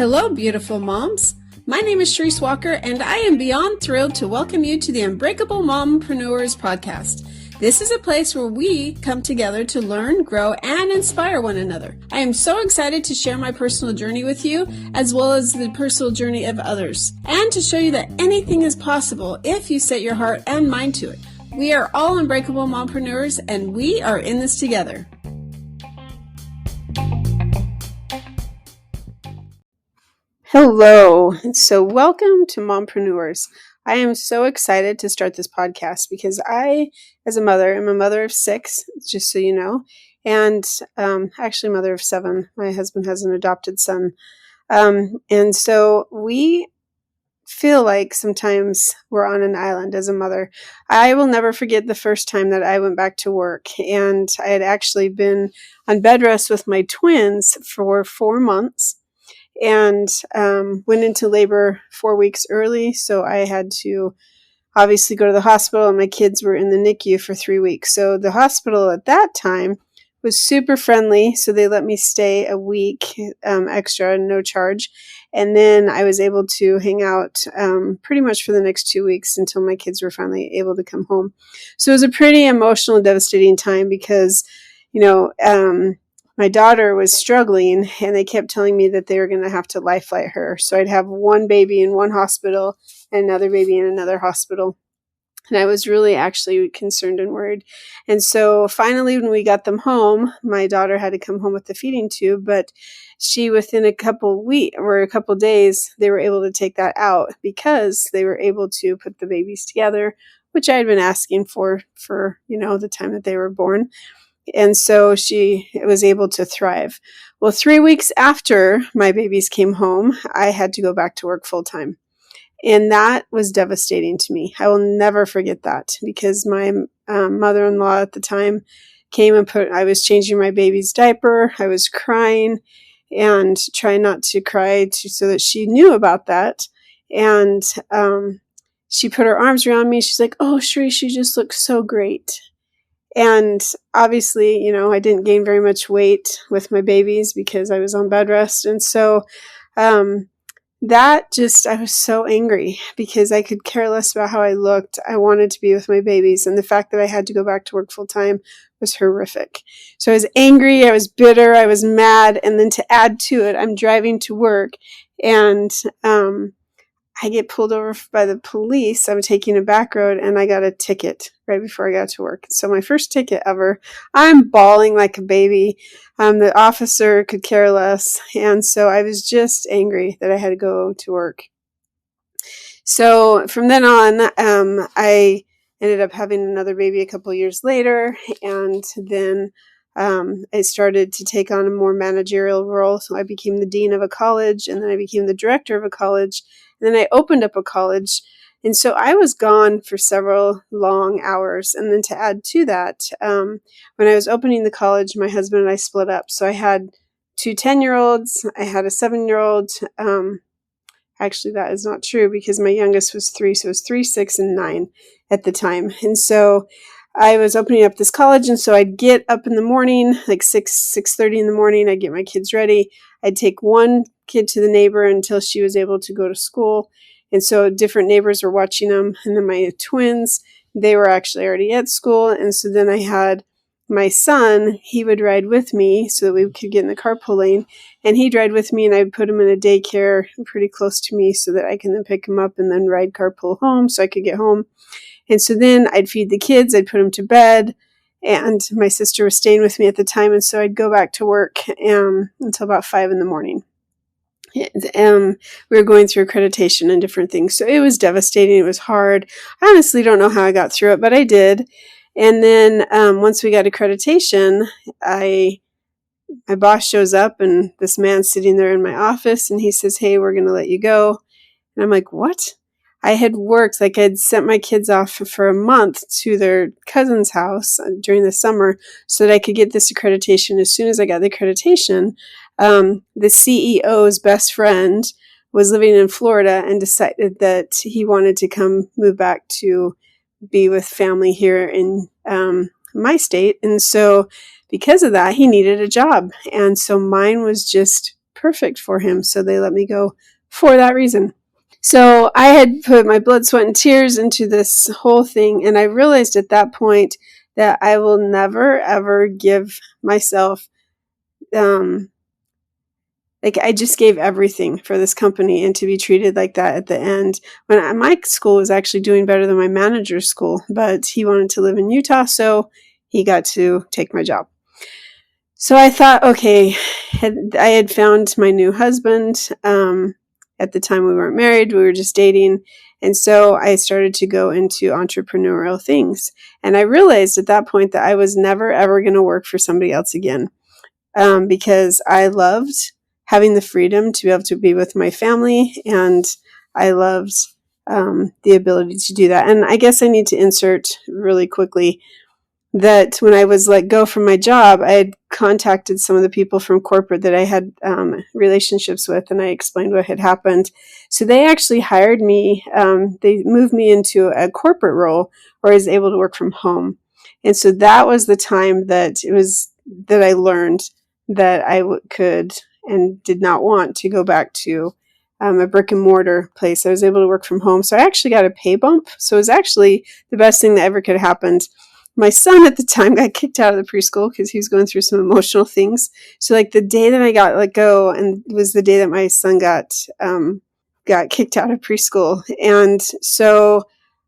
Hello, beautiful moms. My name is Sharice Walker, and I am beyond thrilled to welcome you to the Unbreakable Mompreneurs podcast. This is a place where we come together to learn, grow, and inspire one another. I am so excited to share my personal journey with you, as well as the personal journey of others, and to show you that anything is possible if you set your heart and mind to it. We are all Unbreakable Mompreneurs, and we are in this together. Hello, so welcome to Mompreneurs. I am so excited to start this podcast because I, as a mother, am a mother of 6, just so you know, and actually mother of 7. My husband has an adopted son. And so we feel like sometimes we're on an island as a mother. I will never forget the first time that I went back to work, and I had actually been on bed rest with my twins for 4 months. And went into labor 4 weeks early, so I had to obviously go to the hospital, and my kids were in the NICU for 3 weeks. So the hospital at that time was super friendly, so they let me stay a week extra, no charge. And then I was able to hang out pretty much for the next 2 weeks until my kids were finally able to come home. So it was a pretty emotional and devastating time because, my daughter was struggling, and they kept telling me that they were going to have to life flight her. So I'd have one baby in one hospital and another baby in another hospital. And I was really actually concerned and worried. And so finally, when we got them home, my daughter had to come home with the feeding tube, but she, within a couple weeks or a couple days, they were able to take that out because they were able to put the babies together, which I had been asking for the time that they were born. And so she was able to thrive. Well, 3 weeks after my babies came home, I had to go back to work full time. And that was devastating to me. I will never forget that because my mother-in-law at the time came and I was changing my baby's diaper. I was crying and trying not to cry so that she knew about that. And she put her arms around me. She's like, "Oh, Sharice, you just look so great." And obviously, I didn't gain very much weight with my babies because I was on bed rest. And so I was so angry because I could care less about how I looked. I wanted to be with my babies. And the fact that I had to go back to work full time was horrific. So I was angry. I was bitter. I was mad. And then to add to it, I'm driving to work and I get pulled over by the police. I'm taking a back road and I got a ticket right before I got to work. So my first ticket ever. I'm bawling like a baby. The officer could care less. And so I was just angry that I had to go to work. So from then on, I ended up having another baby a couple years later. And then I started to take on a more managerial role. So I became the dean of a college, and then I became the director of a college. And then I opened up a college. And so I was gone for several long hours. And then to add to that, when I was opening the college, my husband and I split up. So I had 2 10-year-olds. I had a 7-year-old. Actually, that is not true because my youngest was 3. So it was 3, 6, and 9 at the time. And so I was opening up this college. And so I'd get up in the morning, like 6:30 in the morning. I'd get my kids ready. I'd take one kid to the neighbor until she was able to go to school. And so different neighbors were watching them. And then my twins, they were actually already at school. And so then I had my son, he would ride with me so that we could get in the carpool lane. And he'd ride with me, and I'd put him in a daycare pretty close to me so that I can then pick him up and then ride carpool home so I could get home. And so then I'd feed the kids, I'd put them to bed. And my sister was staying with me at the time. And so I'd go back to work until about 5 in the morning. We were going through accreditation and different things. So it was devastating. It was hard. I honestly don't know how I got through it, but I did. And then once we got accreditation, my boss shows up, and this man's sitting there in my office, and he says, "Hey, we're going to let you go." And I'm like, "What?" I had worked, like I'd sent my kids off for a month to their cousin's house during the summer so that I could get this accreditation. As soon as I got the accreditation, the CEO's best friend was living in Florida and decided that he wanted to move back to be with family here in my state. And so because of that, he needed a job. And so mine was just perfect for him. So they let me go for that reason. So I had put my blood, sweat, and tears into this whole thing. And I realized at that point that I will never, ever give myself, I just gave everything for this company, and to be treated like that at the end, when my school was actually doing better than my manager's school, but he wanted to live in Utah, so he got to take my job. So I thought, okay, I had found my new husband. At the time we weren't married, we were just dating. And so I started to go into entrepreneurial things. And I realized at that point that I was never, ever going to work for somebody else again, because I loved having the freedom to be able to be with my family, and I loved the ability to do that. And I guess I need to insert really quickly that when I was let go from my job, I had contacted some of the people from corporate that I had relationships with, and I explained what had happened. So they actually hired me. They moved me into a corporate role where I was able to work from home. And so that was the time that I learned that I could and did not want to go back to a brick and mortar place. I was able to work from home. So I actually got a pay bump. So it was actually the best thing that ever could have happened. My son at the time got kicked out of the preschool because he was going through some emotional things. So like the day that I got let go, and was the day that my son got kicked out of preschool. And so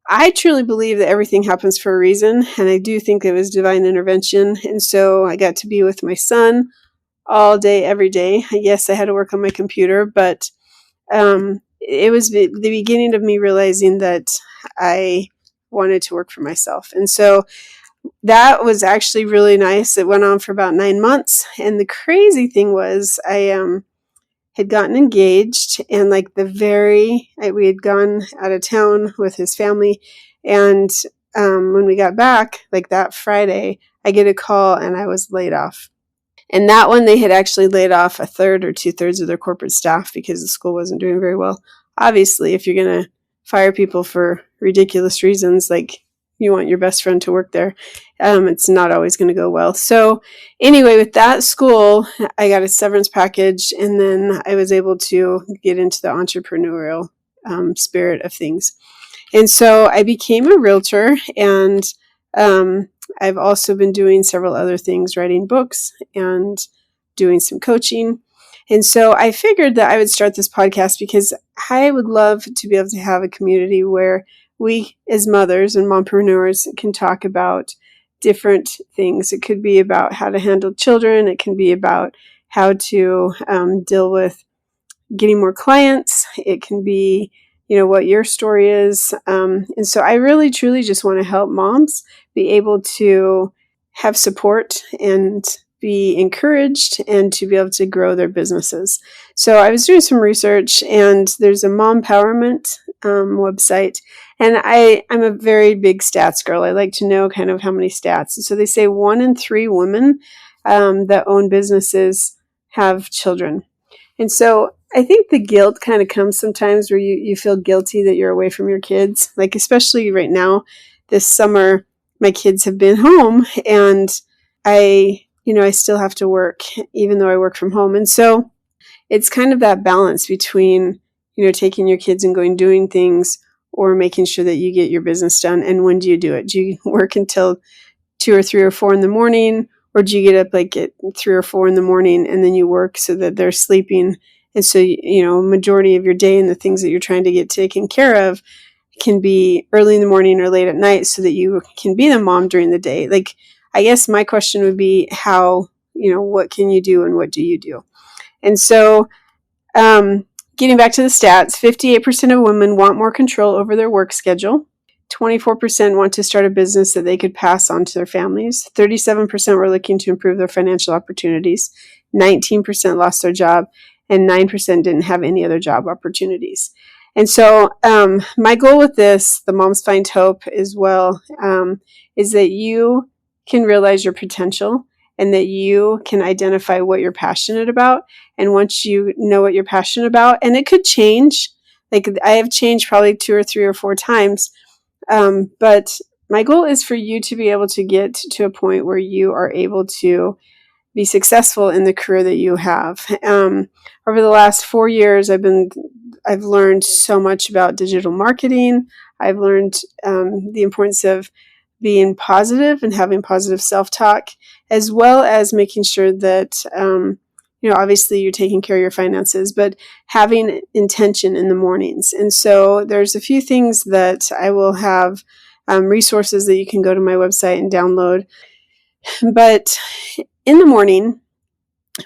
I truly believe that everything happens for a reason. And I do think it was divine intervention. And so I got to be with my son all day, every day. Yes, I had to work on my computer, but it was the beginning of me realizing that I wanted to work for myself. And so that was actually really nice. It went on for about 9 months. And the crazy thing was I had gotten engaged, and we had gone out of town with his family. And when we got back, like that Friday, I get a call and I was laid off. And that one, they had actually laid off a third or 2/3 of their corporate staff because the school wasn't doing very well. Obviously, if you're going to fire people for ridiculous reasons, like you want your best friend to work there, it's not always going to go well. So anyway, with that school, I got a severance package, and then I was able to get into the entrepreneurial spirit of things. And so I became a realtor, and I've also been doing several other things, writing books and doing some coaching. And so I figured that I would start this podcast because I would love to be able to have a community where we as mothers and mompreneurs can talk about different things. It could be about how to handle children. It can be about how to deal with getting more clients. It can be, what your story is. And so I really, truly just want to help moms be able to have support and be encouraged and to be able to grow their businesses. So I was doing some research, and there's a mom empowerment website. And I'm a very big stats girl. I like to know kind of how many stats. So they say 1 in 3 women that own businesses have children. And so I think the guilt kind of comes sometimes where you feel guilty that you're away from your kids. Like especially right now, this summer, my kids have been home, and I still have to work even though I work from home. And so it's kind of that balance between, taking your kids and going doing things, or making sure that you get your business done. And when do you do it? Do you work until 2 or 3 or 4 in the morning? Or do you get up like at 3 or 4 in the morning and then you work so that they're sleeping? And so, majority of your day and the things that you're trying to get taken care of can be early in the morning or late at night so that you can be the mom during the day. Like, I guess my question would be how, what can you do and what do you do? And so, getting back to the stats, 58% of women want more control over their work schedule. 24% want to start a business that they could pass on to their families. 37% were looking to improve their financial opportunities. 19% lost their job, and 9% didn't have any other job opportunities. And so my goal with this, the Moms Find Hope as well, is that you can realize your potential and that you can identify what you're passionate about. And once you know what you're passionate about, and it could change, like I have changed probably 2 or 3 or 4 times, but my goal is for you to be able to get to a point where you are able to be successful in the career that you have. Over the last 4 years, I've learned so much about digital marketing. I've learned the importance of being positive and having positive self-talk, as well as making sure that, obviously you're taking care of your finances, but having intention in the mornings. And so there's a few things that I will have resources that you can go to my website and download. But in the morning,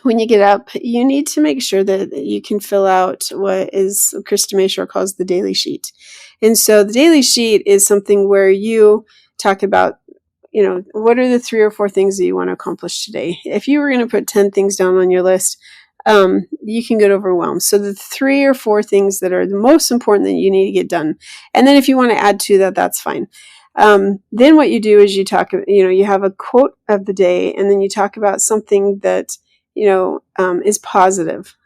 when you get up, you need to make sure that you can fill out what is Krista Mayshore calls the daily sheet. And so the daily sheet is something where you talk about, what are the 3 or 4 things that you want to accomplish today? If you were going to put 10 things down on your list, you can get overwhelmed. So the 3 or 4 things that are the most important that you need to get done. And then if you want to add to that, that's fine. Then what you do is you talk, you have a quote of the day, and then you talk about something that is positive.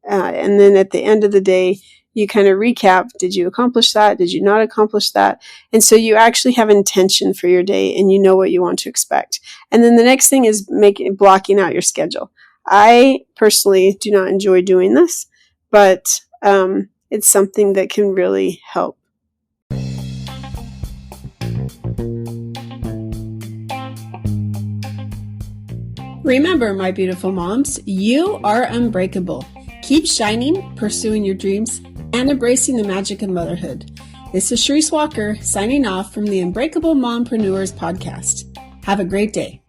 And then at the end of the day, you kind of recap, did you accomplish that? Did you not accomplish that? And so you actually have intention for your day and you know what you want to expect. And then the next thing is blocking out your schedule. I personally do not enjoy doing this, but it's something that can really help. Remember, my beautiful moms, you are unbreakable. Keep shining, pursuing your dreams, and embracing the magic of motherhood. This is Sharice Walker signing off from the Unbreakable Mompreneurs podcast. Have a great day.